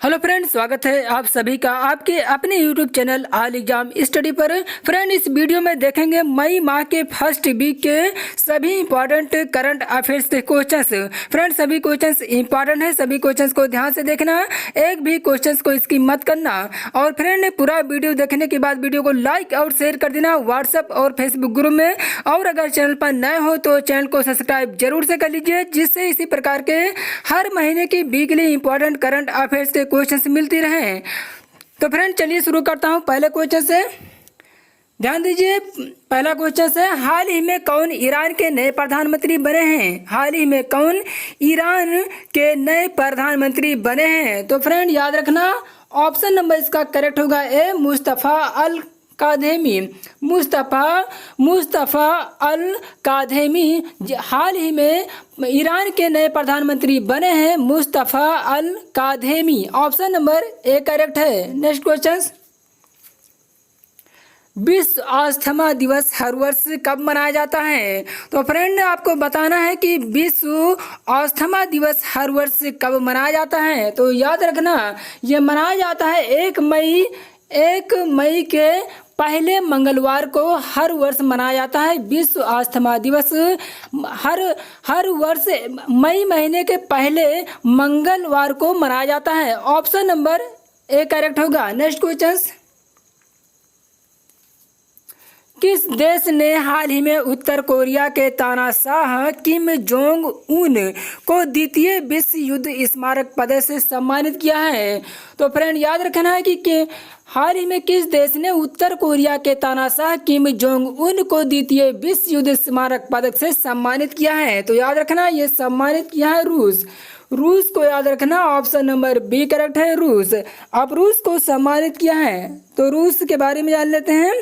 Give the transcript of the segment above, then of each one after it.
Hello friend, स्वागत है आप सभी का आपके अपने YouTube channel all exam study पर। फ्रेंड, इस वीडियो में देखेंगे मई माह के फर्स्ट वीक के सभी इंपॉर्टेंट करंट अफेयर्स के क्वेश्चंस। फ्रेंड, सभी क्वेश्चंस इंपॉर्टेंट है, सभी क्वेश्चंस को ध्यान से देखना, एक भी क्वेश्चंस को स्किप मत करना। और फ्रेंड, पूरा वीडियो देखने के बाद वीडियो को लाइक और शेयर कर देना व्हाट्सएप और फेसबुक ग्रुप में। और अगर चैनल पर नए हो तो चैनल को सब्सक्राइब जरूर से कर लीजिए, जिससे इसी प्रकार के हर महीने की वीकली इंपॉर्टेंट करंट अफेयर्स के क्वेश्चंस मिलती रहे। तो फ्रेंड, चलिए शुरू करता हूं पहले क्वेश्चन से। ध्यान दीजिए, पहला क्वेश्चन है, हाल ही में कौन ईरान के नए प्रधानमंत्री बने हैं? हाल ही में कौन ईरान के नए प्रधानमंत्री बने हैं? तो फ्रेंड, याद रखना ऑप्शन नंबर इसका करेक्ट होगा ए, मुस्तफ़ा अल कादेमी। मुस्तफ़ा अल कादेमी हाल ही में ईरान के नए प्रधानमंत्री बने हैं, मुस्तफ़ा अल कादेमी। ऑप्शन नंबर ए करेक्ट है। नेक्स्ट क्वेश्चन, विश्व अस्थमा दिवस हर वर्ष कब मनाया जाता है? तो फ्रेंड, आपको बताना है कि विश्व अस्थमा दिवस हर वर्ष कब मनाया जाता है। तो याद रखना, ये मनाया जाता है 1 मई के पहले मंगलवार को हर वर्ष मनाया जाता है। विश्व अस्थमा दिवस हर वर्ष मई महीने के पहले मंगलवार को मनाया जाता है। ऑप्शन नंबर ए करेक्ट होगा। नेक्स्ट क्वेश्चन, किस देश ने हाल ही में उत्तर कोरिया के तानाशाह किम जोंग उन को द्वितीय विश्व युद्ध स्मारक पदक से सम्मानित किया है? तो फ्रेंड, याद रखना है कि हाल ही में किस देश ने उत्तर कोरिया के तानाशाह किम जोंग उन को द्वितीय विश्व युद्ध स्मारक पदक से सम्मानित किया है? तो याद रखना, ये सम्मानित किया है रूस को। याद रखना, ऑप्शन नंबर बी करेक्ट है, रूस। अब रूस को सम्मानित किया है, तो रूस के बारे में जान लेते हैं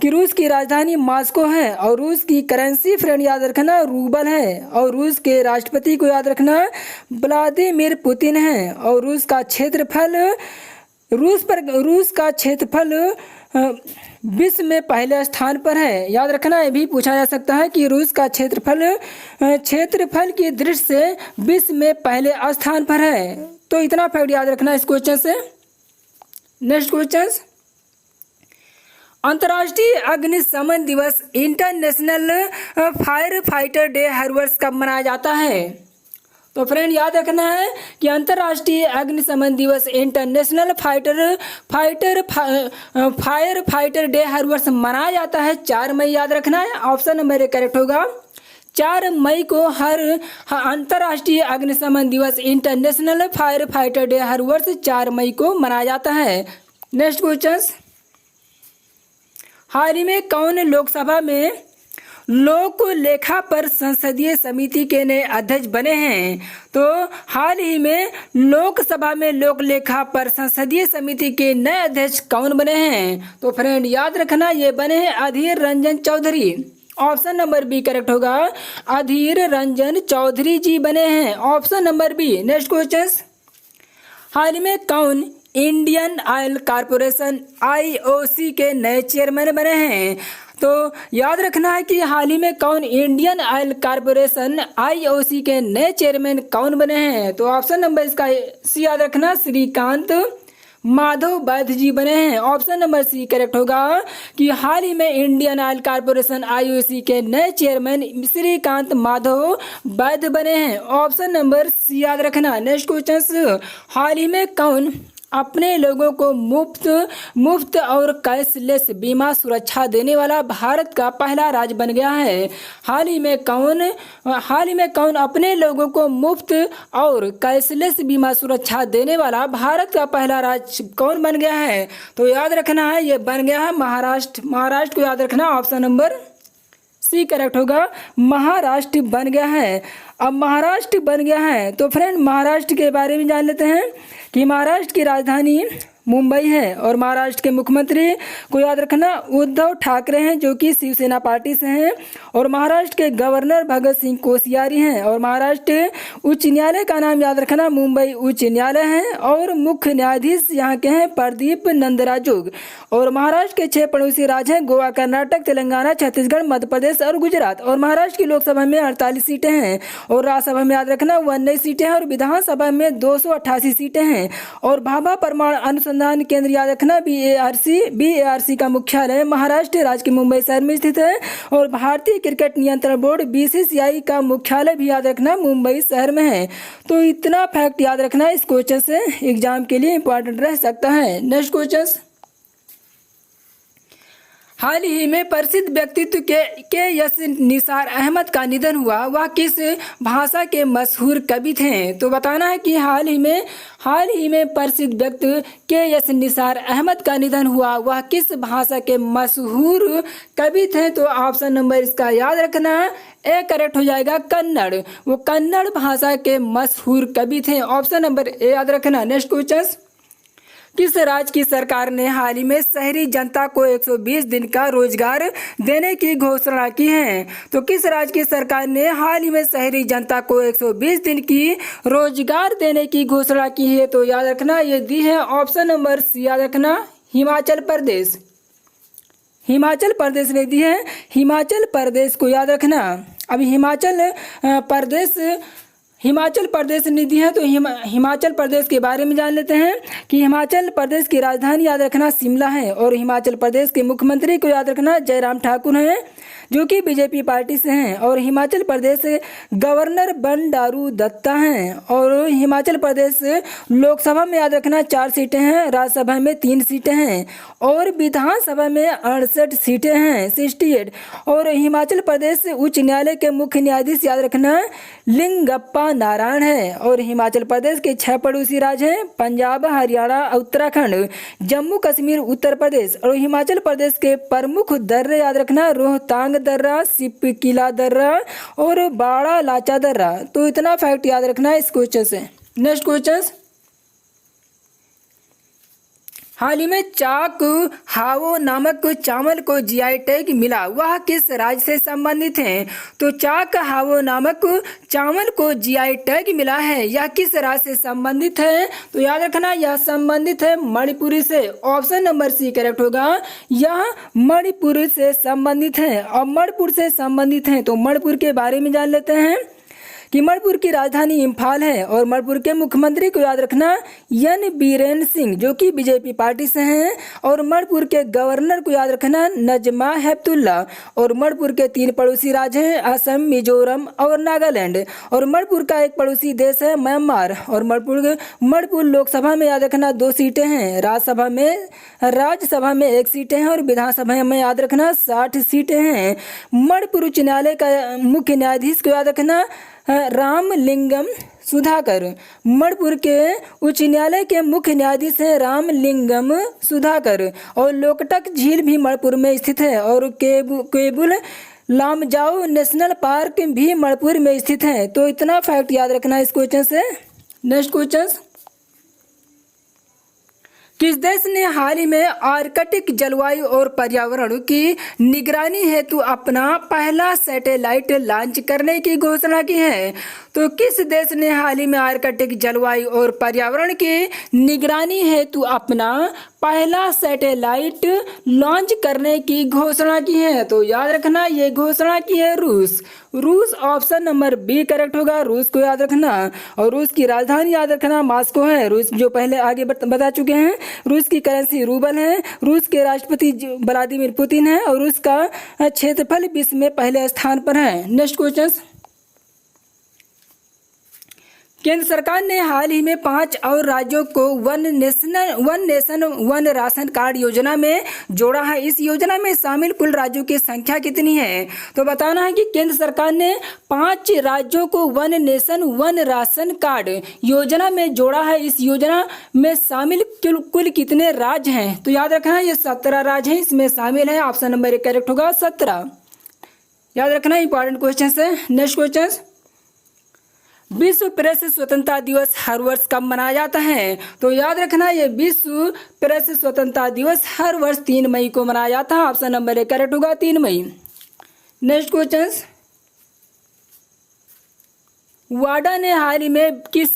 कि रूस की राजधानी मॉस्को है और रूस की करेंसी फ्रेंड याद रखना रूबल है। और रूस के राष्ट्रपति को याद रखना व्लादिमीर पुतिन है। और रूस का क्षेत्रफल विश्व में पहले स्थान पर है। याद रखना, ये भी पूछा जा सकता है कि रूस का क्षेत्रफल की दृष्टि से विश्व में पहले स्थान पर है। तो इतना फैक्ट याद रखना इस क्वेश्चन से। नेक्स्ट क्वेश्चन, अंतर्राष्ट्रीय अग्निशमन दिवस इंटरनेशनल फायर फाइटर डे हर वर्ष कब मनाया जाता है? तो फ्रेंड, याद रखना है कि अंतर्राष्ट्रीय अग्निशमन दिवस इंटरनेशनल फायर फाइटर डे हर वर्ष मनाया जाता है 4 मई। याद रखना है, ऑप्शन नंबर ए करेक्ट होगा। 4 मई को अंतर्राष्ट्रीय अग्निशमन दिवस इंटरनेशनल फायर फाइटर डे हर वर्ष 4 मई को मनाया जाता है। नेक्स्ट क्वेश्चन, हाल ही में कौन लोकसभा में लोक लेखा पर संसदीय समिति के नए अध्यक्ष बने हैं? तो हाल ही में लोकसभा में लोक लेखा पर संसदीय समिति के नए अध्यक्ष कौन बने हैं? तो फ्रेंड, याद रखना, ये बने हैं Adhir Ranjan Chowdhury. Option number B correct होगा, अधीर रंजन चौधरी जी बने हैं। Option number B. Next question, हाल ही में कौन इंडियन ऑयल कॉरपोरेशन IOC के नए चेयरमैन बने हैं? तो याद रखना है कि हाल ही में कौन इंडियन ऑयल कॉरपोरेशन IOC के नए चेयरमैन कौन बने हैं? तो ऑप्शन नंबर इसका सी याद रखना, श्रीकांत माधव वैद्य जी बने हैं। ऑप्शन नंबर सी करेक्ट होगा कि हाल ही में इंडियन ऑयल कॉरपोरेशन IOC के नए चेयरमैन श्रीकांत माधव वैद्य बने हैं। ऑप्शन नंबर सी याद रखना। नेक्स्ट क्वेश्चन, हाल ही में कौन अपने लोगों को मुफ्त और कैशलेस बीमा सुरक्षा देने वाला भारत का पहला राज्य बन गया है? हाल ही में कौन अपने लोगों को मुफ्त और कैशलेस बीमा सुरक्षा देने वाला भारत का पहला राज्य कौन बन गया है? तो याद रखना है, ये बन गया है महाराष्ट्र। महाराष्ट्र को याद रखना, ऑप्शन नंबर सी करेक्ट होगा, महाराष्ट्र बन गया है। अब महाराष्ट्र बन गया है तो फ्रेंड, महाराष्ट्र के बारे में जान लेते हैं कि महाराष्ट्र की राजधानी मुंबई है। और महाराष्ट्र के मुख्यमंत्री को याद रखना उद्धव ठाकरे हैं, जो कि शिवसेना पार्टी से हैं। और महाराष्ट्र के गवर्नर भगत सिंह कोश्यारी हैं। और महाराष्ट्र उच्च न्यायालय का नाम याद रखना मुंबई उच्च न्यायालय है। और मुख्य न्यायाधीश यहाँ के हैं प्रदीप नंदराजोग। और महाराष्ट्र के 6 पड़ोसी राज्य हैं गोवा, कर्नाटक, तेलंगाना, छत्तीसगढ़, मध्य प्रदेश और गुजरात। और महाराष्ट्र की लोकसभा में 48 सीटें हैं। और राज्यसभा में याद रखना 19 सीटें हैं। और विधानसभा में 288 सीटें हैं। और भाभा परमाणु अनुसंधान केंद्र याद रखना BARC का मुख्यालय महाराष्ट्र राज्य के मुंबई शहर में स्थित है। और भारतीय क्रिकेट नियंत्रण बोर्ड BCCI का मुख्यालय भी याद रखना मुंबई शहर में है। तो इतना फैक्ट याद रखना इस क्वेश्चन से एग्जाम के लिए इंपॉर्टेंट रह सकता है। नेक्स्ट क्वेश्चन, हाल ही में प्रसिद्ध व्यक्तित्व के एस निसार अहमद का निधन हुआ, वह किस भाषा के मशहूर कवि थे? तो बताना है कि हाल ही में प्रसिद्ध व्यक्ति के एस निसार अहमद का निधन हुआ, वह किस भाषा के मशहूर कवि थे? तो ऑप्शन नंबर इसका याद रखना ए करेक्ट हो जाएगा कन्नड़। वो कन्नड़ भाषा के मशहूर कवि थे। ऑप्शन नंबर ए याद रखना। नेक्स्ट क्वेश्चन, किस राज्य की सरकार ने हाल ही में शहरी जनता को 120 दिन का रोजगार देने की घोषणा की है? तो किस राज्य की सरकार ने हाल ही में शहरी जनता को 120 दिन की रोजगार देने की घोषणा की है? तो याद रखना ये दी है ऑप्शन नंबर सी याद रखना हिमाचल प्रदेश। हिमाचल प्रदेश ने दी है, हिमाचल प्रदेश को याद रखना। अब हिमाचल प्रदेश निधि है। तो हिमाचल प्रदेश के बारे में जान लेते हैं कि हिमाचल प्रदेश की राजधानी याद रखना शिमला है। और हिमाचल प्रदेश के मुख्यमंत्री को याद रखना जयराम ठाकुर हैं, जो कि बीजेपी पार्टी से हैं। और हिमाचल प्रदेश गवर्नर बंडारू दत्ता हैं। और हिमाचल प्रदेश लोकसभा में याद रखना 4 सीटें हैं, राज्यसभा में 3 सीटें हैं और विधानसभा में 68 सीटें हैं 68। और हिमाचल प्रदेश उच्च न्यायालय के मुख्य न्यायाधीश याद रखना लिंगप्पा नारायण है। और हिमाचल प्रदेश के 6 पड़ोसी राज्य हैं पंजाब, हरियाणा, उत्तराखंड, जम्मू कश्मीर, उत्तर प्रदेश। और हिमाचल प्रदेश के प्रमुख दर्रे याद रखना रोहतांग दर्रा, सिपकिला दर्रा और बाड़ा लाचा दर्रा। तो इतना फैक्ट याद रखना इस क्वेश्चन से। नेक्स्ट क्वेश्चन, हाल ही में चाक हावो नामक चावल को GI टैग मिला, वह किस राज्य से संबंधित है? तो चाक हावो नामक चावल को GI टैग मिला है, यह किस राज्य से संबंधित है? तो याद रखना यह संबंधित है मणिपुर से। ऑप्शन नंबर सी करेक्ट होगा, यह मणिपुर से संबंधित है। और मणिपुर से संबंधित है तो मणिपुर के बारे में जान लेते हैं कि मणिपुर की राजधानी इम्फाल है। और मणिपुर के मुख्यमंत्री को याद रखना एन बीरेन सिंह, जो कि बीजेपी पार्टी से हैं। और मणिपुर के गवर्नर को याद रखना नजमा हेपतुल्ला। और मणिपुर के 3 पड़ोसी राज्य हैं असम, मिजोरम और नागालैंड। और मणिपुर का एक पड़ोसी देश है म्यांमार। और मणिपुर लोकसभा में याद रखना 2 सीटें हैं, राज्यसभा में 1 सीटें हैं और विधानसभा में याद रखना 60 सीटें हैं। मणिपुर उच्च न्यायालय का मुख्य न्यायाधीश को याद रखना रामलिंगम सुधाकर। मणिपुर के उच्च न्यायालय के मुख्य न्यायाधीश हैं रामलिंगम सुधाकर। और लोकटक झील भी मणिपुर में स्थित है। और केबुल लामजाओ नेशनल पार्क भी मणिपुर में स्थित है। तो इतना फैक्ट याद रखना इस क्वेश्चन से। नेक्स्ट क्वेश्चन, किस देश ने हाल ही में आर्कटिक जलवायु और पर्यावरण की निगरानी हेतु अपना पहला सैटेलाइट लॉन्च करने की घोषणा की है? तो किस देश ने हाल ही में आर्कटिक जलवायु और पर्यावरण की निगरानी हेतु अपना पहला सैटेलाइट लॉन्च करने की घोषणा की है? तो याद रखना ये घोषणा की है रूस। ऑप्शन नंबर बी करेक्ट होगा, रूस को याद रखना। और रूस की राजधानी याद रखना मॉस्को है। रूस जो पहले आगे बता चुके हैं। रूस की करेंसी रूबल है। रूस के राष्ट्रपति व्लादिमीर पुतिन है। और रूस का क्षेत्रफल विश्व में पहले स्थान पर है। नेक्स्ट क्वेश्चन, केंद्र सरकार ने हाल ही में 5 और राज्यों को one nation one ration card योजना में जोड़ा है। इस योजना में शामिल कुल राज्यों की संख्या कितनी है? तो बताना है कि केंद्र सरकार ने 5 राज्यों को one nation one ration card योजना में जोड़ा है। इस योजना में शामिल कुल कितने राज्य हैं? तो याद रखना ये 17 राज्य हैं इसमें शामिल है। ऑप्शन नंबर 1 करेक्ट होगा 17। याद रखना इंपॉर्टेंट क्वेश्चन है। नेक्स्ट क्वेश्चन, विश्व प्रेस स्वतंत्रता दिवस हर वर्ष कब मनाया जाता है? तो याद रखना ये विश्व प्रेस स्वतंत्रता दिवस हर वर्ष 3 मई को मनाया जाता है। ऑप्शन नंबर ए करेक्ट होगा 3 मई। नेक्स्ट क्वेश्चन, वाडा ने हाल ही में किस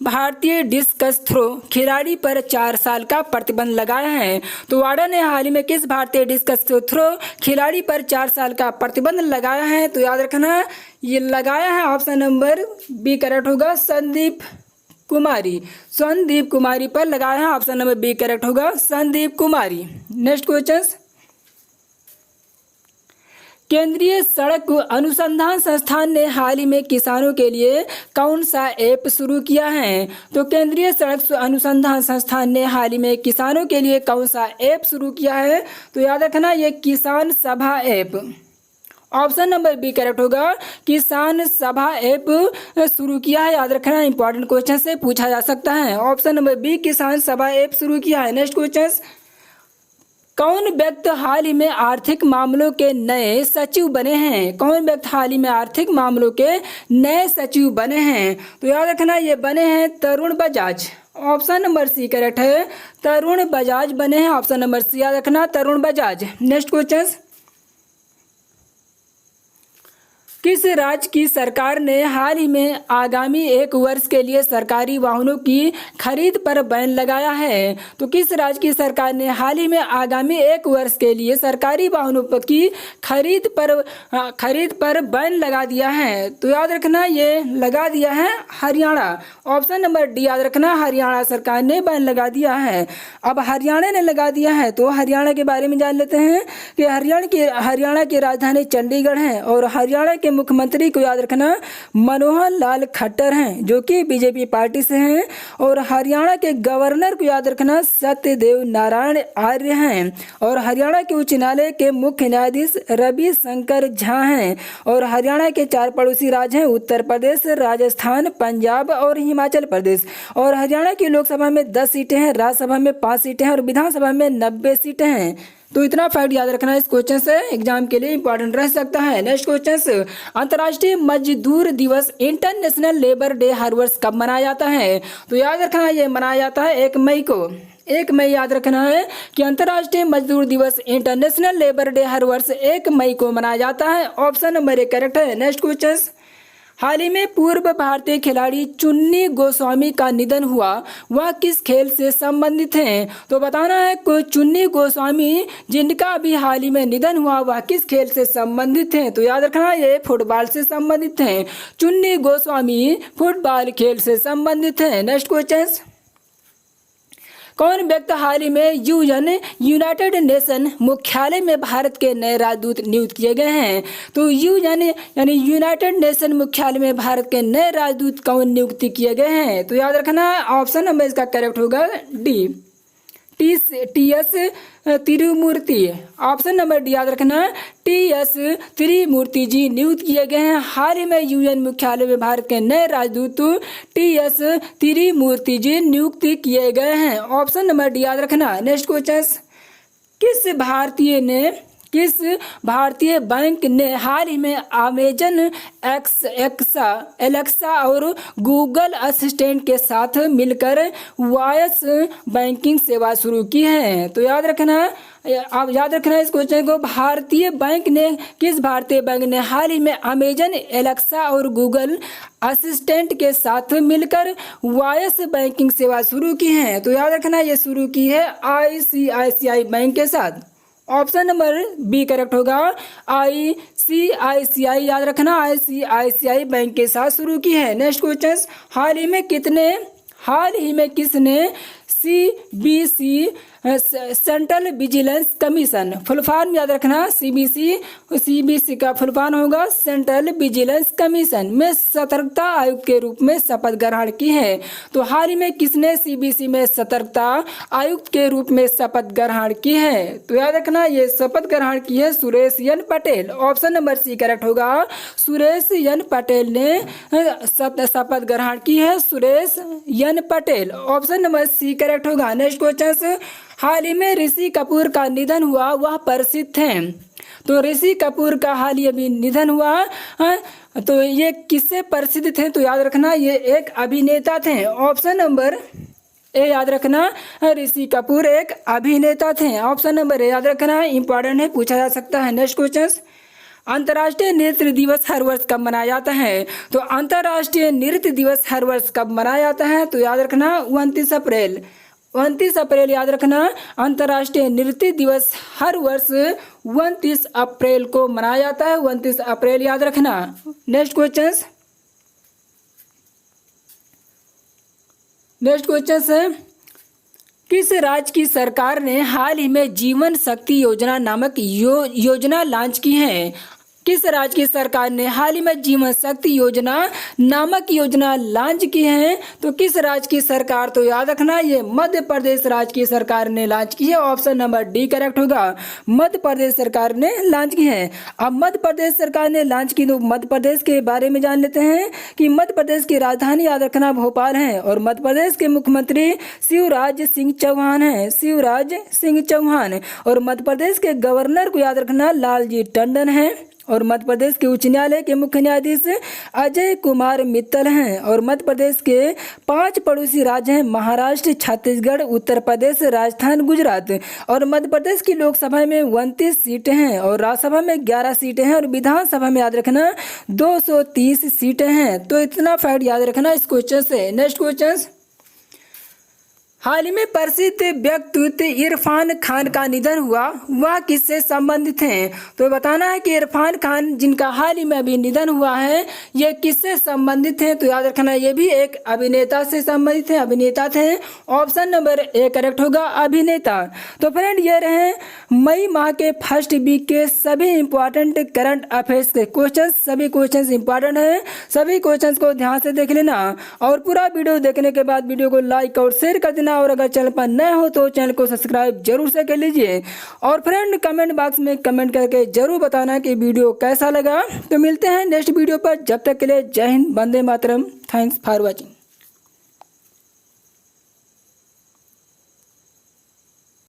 भारतीय डिस्कस थ्रो खिलाड़ी पर 4 साल का प्रतिबंध लगाया है? तो वाडा ने हाल ही में किस भारतीय डिस्कस थ्रो खिलाड़ी पर 4 साल का प्रतिबंध लगाया है? तो याद रखना ये लगाया है ऑप्शन नंबर बी करेक्ट होगा संदीप कुमारी। संदीप कुमारी पर लगाया है, ऑप्शन नंबर बी करेक्ट होगा संदीप कुमारी। नेक्स्ट क्वेश्चन, केंद्रीय सड़क अनुसंधान संस्थान ने हाल ही में किसानों के लिए कौन सा ऐप शुरू किया है? तो केंद्रीय सड़क अनुसंधान संस्थान ने हाल ही में किसानों के लिए कौन सा ऐप शुरू किया है? तो याद रखना ये Kisan Sabha app. Option number B correct होगा किसान सभा ऐप शुरू किया है। याद रखना इंपॉर्टेंट क्वेश्चन से पूछा जा सकता है। ऑप्शन नंबर बी किसान सभा ऐप शुरू किया है। नेक्स्ट क्वेश्चन, कौन व्यक्ति हाल ही में आर्थिक मामलों के नए सचिव बने हैं? कौन व्यक्ति हाल ही में आर्थिक मामलों के नए सचिव बने हैं? तो याद रखना ये बने हैं Tarun Bajaj. Option number C correct है, तरुण बजाज बने हैं। ऑप्शन नंबर सी याद रखना तरुण बजाज। नेक्स्ट क्वेश्चन, किस राज्य की सरकार ने हाल ही में आगामी 1 वर्ष के लिए सरकारी वाहनों की खरीद पर बैन लगाया है? तो किस राज्य की सरकार ने हाल ही में आगामी 1 वर्ष के लिए सरकारी वाहनों की खरीद पर बैन लगा दिया है? तो याद रखना ये लगा दिया है हरियाणा। ऑप्शन नंबर डी याद रखना हरियाणा सरकार ने बैन लगा दिया है। अब हरियाणा ने लगा दिया है तो हरियाणा के बारे में जान लेते हैं कि हरियाणा की राजधानी चंडीगढ़ है और हरियाणा के मुख्यमंत्री को याद रखना मनोहर लाल खट्टर हैं जो कि बीजेपी पार्टी से हैं। और हरियाणा के गवर्नर को याद रखना सत्यदेव नारायण आर्य हैं। और हरियाणा के उच्च न्यायालय के मुख्य न्यायाधीश रवि शंकर झा हैं। और हरियाणा के 4 पड़ोसी राज्य हैं उत्तर प्रदेश, राजस्थान, पंजाब और हिमाचल प्रदेश। और हरियाणा की लोकसभा में 10 सीटें हैं, राज्यसभा में 5 सीटें हैं और विधानसभा में 90 सीटें हैं। तो इतना फैक्ट याद रखना इस क्वेश्चन से एग्जाम के लिए इंपॉर्टेंट रह सकता है। नेक्स्ट क्वेश्चन, अंतर्राष्ट्रीय मजदूर दिवस इंटरनेशनल लेबर डे हर वर्ष कब मनाया जाता है? तो याद रखना ये मनाया जाता है 1 मई को। 1 मई याद रखना है कि अंतर्राष्ट्रीय मजदूर दिवस इंटरनेशनल लेबर डे हर वर्ष 1 मई को मनाया जाता है। ऑप्शन नंबर ए करेक्ट है। नेक्स्ट क्वेश्चन, हाल ही में पूर्व भारतीय खिलाड़ी चुन्नी गोस्वामी का निधन हुआ, वह किस खेल से संबंधित हैं? तो बताना है कि चुन्नी गोस्वामी जिनका अभी हाल ही में निधन हुआ वह किस खेल से संबंधित हैं? तो याद रखना ये फुटबॉल से संबंधित हैं। चुन्नी गोस्वामी फुटबॉल खेल से संबंधित हैं। नेक्स्ट क्वेश्चन, कौन व्यक्ति हाल ही में यूनाइटेड नेशन मुख्यालय में भारत के नए राजदूत नियुक्त किए गए हैं? तो यानी यूनाइटेड नेशन मुख्यालय में भारत के नए राजदूत कौन नियुक्त किए गए हैं? तो याद रखना ऑप्शन नंबर इसका करेक्ट होगा D, T.S.. Tirumurti. Option number D याद रखना टी.एस. तिरुमूर्ति जी नियुक्त किए गए हैं। हाल ही में यूएन मुख्यालय में भारत के नए राजदूत टी.एस. तिरुमूर्ति जी नियुक्त किए गए हैं। ऑप्शन नंबर डी याद रखना। नेक्स्ट क्वेश्चन, किस भारतीय बैंक ने हाल ही में अमेजन एलेक्सा और गूगल असिस्टेंट के साथ मिलकर वॉइस बैंकिंग सेवा शुरू की है? तो याद रखना इस क्वेश्चन को, किस भारतीय बैंक ने हाल ही में अमेजन एलेक्सा और गूगल असिस्टेंट के साथ मिलकर वॉइस बैंकिंग सेवा शुरू की है? तो याद रखना ये शुरू की है ICICI बैंक के साथ। ऑप्शन नंबर बी करेक्ट होगा ICICI। याद रखना ICICI बैंक के साथ शुरू की है। नेक्स्ट क्वेश्चन, हाल ही में किसने CBC central vigilance commission full form याद रखना CBC का फुल फॉर्म होगा सेंट्रल विजिलेंस कमीशन में सतर्कता आयुक्त के रूप में शपथ ग्रहण की है? तो हाल ही में किसने CBC में सतर्कता आयुक्त के रूप में शपथ ग्रहण की है? तो याद रखना ये शपथ ग्रहण की है Suresh N Patel. Option number C correct होगा, सुरेश एन पटेल ने शपथ ग्रहण की है, Suresh N Patel. Option number C correct होगा। नेक्स्ट क्वेश्चन, हाल ही में ऋषि कपूर का निधन हुआ, वह प्रसिद्ध हैं, तो ऋषि कपूर का हाल ही अभी निधन हुआ। तो ये किससे प्रसिद्ध थे? तो याद रखना ये एक अभिनेता थे। ऑप्शन नंबर ए याद रखना, ऋषि कपूर एक अभिनेता थे। ऑप्शन नंबर ए याद रखना, इंपॉर्टेंट है, पूछा जा सकता है। नेक्स्ट क्वेश्चन, अंतर्राष्ट्रीय नृत्य दिवस हर वर्ष कब मनाया जाता है? तो अंतर्राष्ट्रीय नृत्य दिवस हर वर्ष कब मनाया जाता है? तो याद रखना 29 अप्रैल। 29 अप्रैल याद रखना, अंतर्राष्ट्रीय नृत्य दिवस हर वर्ष 29 अप्रैल को मनाया जाता है। 29 अप्रैल याद रखना। नेक्स्ट क्वेश्चन है, किस राज्य की सरकार ने हाल ही में जीवन शक्ति योजना नामक योजना लॉन्च की है? किस राज्य की सरकार ने हाल ही में जीवन शक्ति योजना नामक योजना लॉन्च की है? तो किस राज्य की सरकार? तो याद रखना ये मध्य प्रदेश राज्य की सरकार ने लॉन्च की है। ऑप्शन नंबर डी करेक्ट होगा, मध्य प्रदेश सरकार ने लॉन्च की है। अब मध्य प्रदेश सरकार ने लॉन्च की तो मध्य प्रदेश के बारे में जान लेते हैं कि मध्य प्रदेश की राजधानी याद रखना भोपाल है और मध्य प्रदेश के मुख्यमंत्री शिवराज सिंह चौहान है, शिवराज सिंह चौहान। और मध्य प्रदेश के गवर्नर को याद रखना लालजी टंडन है और मध्य प्रदेश के उच्च न्यायालय के मुख्य न्यायाधीश अजय कुमार मित्तल हैं। और मध्य प्रदेश के 5 पड़ोसी राज्य हैं, महाराष्ट्र, छत्तीसगढ़, उत्तर प्रदेश, राजस्थान, गुजरात। और मध्य प्रदेश की लोकसभा में 29 सीटें हैं और राज्यसभा में 11 सीटें हैं और विधानसभा में याद रखना 230 सीटें हैं। तो इतना फैक्ट याद रखना इस क्वेश्चन से। नेक्स्ट क्वेश्चन, हाल ही में प्रसिद्ध व्यक्तित्व इरफान खान का निधन हुआ, वह किससे संबंधित हैं? तो बताना है कि इरफान खान जिनका हाल ही में अभी निधन हुआ है ये किससे संबंधित हैं? तो याद रखना ये भी एक अभिनेता से संबंधित है, अभिनेता थे। ऑप्शन नंबर ए करेक्ट होगा, अभिनेता। तो फ्रेंड ये रहे मई माह के फर्स्ट वीक के सभी इंपॉर्टेंट करंट अफेयर्स के क्वेश्चन। सभी क्वेश्चन इंपॉर्टेंट है, सभी क्वेश्चन को ध्यान से देख लेना और पूरा वीडियो देखने के बाद वीडियो को लाइक और शेयर कर देना। और अगर चैनल पर नए हो तो चैनल को सब्सक्राइब जरूर से कर लीजिए। और फ्रेंड कमेंट बॉक्स में कमेंट करके जरूर बताना कि वीडियो कैसा लगा। तो मिलते हैं नेक्स्ट वीडियो पर, जब तक के लिए जय हिंद, वंदे मातरम। Thanks for watching.